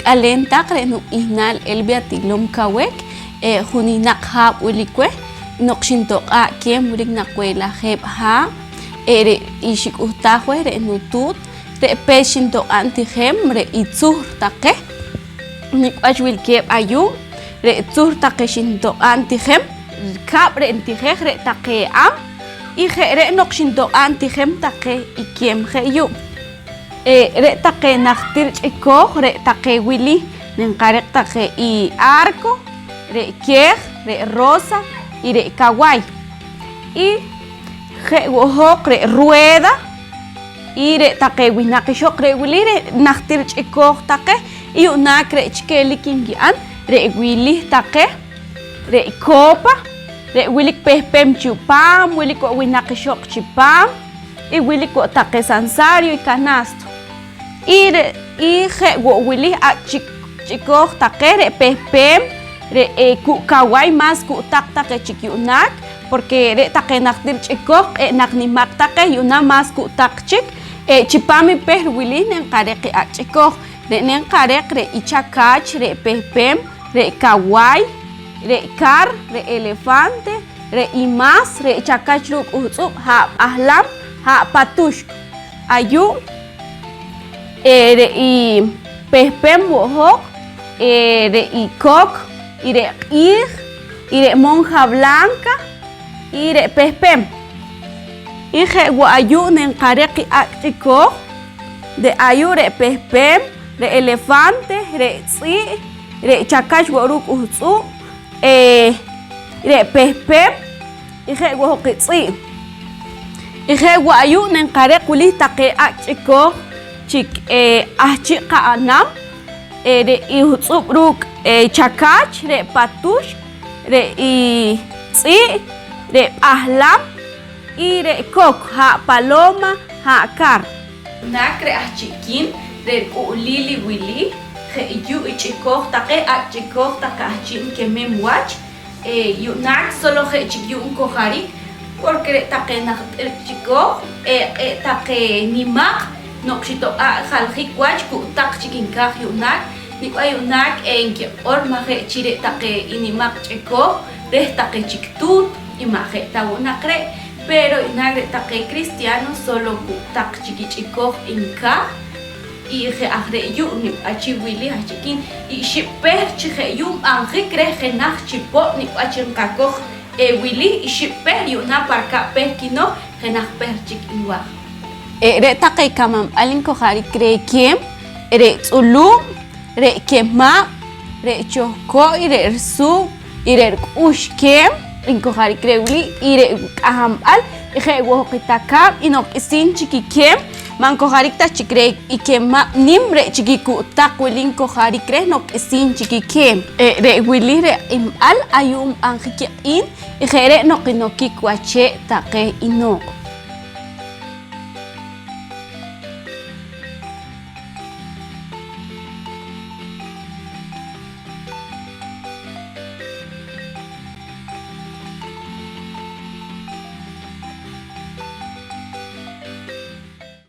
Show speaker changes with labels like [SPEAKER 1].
[SPEAKER 1] Alenta crenu inal el beatilom kawek juninak hab ulikwe nokshinto a kiem ulik nakwela heb ha ere ishik utahwe re nutut re peshinto antihem re itzur take nikwach wilkeb ayu re itzur take shinto antihem kab re antihej re take am ije re nokshinto antihem take ikiem heyu re take naktir chiko re take wili nenkarek take i arco re kej re rosa y re kawaii y je wohok re rueda y re take winakishok re wili re naktir chiko take y unak re chkeli kingian re wili take re copa re wili pehpem chupam wili ko winakishok chipam y wili ko take sansario y canasto y je wo wili a chiko take re pehpem re ku kawaii mas ku tak take chikyunak porque re take nakdir chiko naknimak take yuna mas ku tak chik chipami per wili nenkarek a chiko re nenkarek re ichakach re pehpem re kawaii re kar re elefante re imas re ichakach ruk utsup ha ahlam ha patushk ayu re i pehpem wohok re i kok y re monja blanca y re pehpem y je ayu nenkareki achiko de ayu re pehpem re elefante re tsi re chakach woruk utsu re pehpem y je wohokitsi y je ayu nenkarek wili take achiko chik achika anam re ihutsup ruk chakach re patush re i tsi re ahlam y re kok ha paloma ha kar nak re achikin re ulili wili je yu ichikok take achikok take achin kemem wach yu nak solo je chikyu kohari porque re take nak chikok take nimak nokshito a khaljik wach ku tak chikinkaj yu nak Nikwayunak enke ormaje chire take inimak cheko re take chiktut imaje tawunakre pero inagre take cristiano solo ku tak chikichiko inka y je agre yu ni achiwili hachikin y shiper chije yum anjikre genaj chipo nikwachin kakoj wili y shiper yuna parka perkino genaj per chikinwa re take kamam alin kohari kre kiem re tsulu re kema re choko y re su y re ushkem inkohari kreuli y re ahamal y je wohokitaka y no isin chikikem man kohari ta chikre y kema nimre chikiku takwilin kohari kre no isin chikikem re wili re imal ayum anjike in y je re no kinokikwache take inok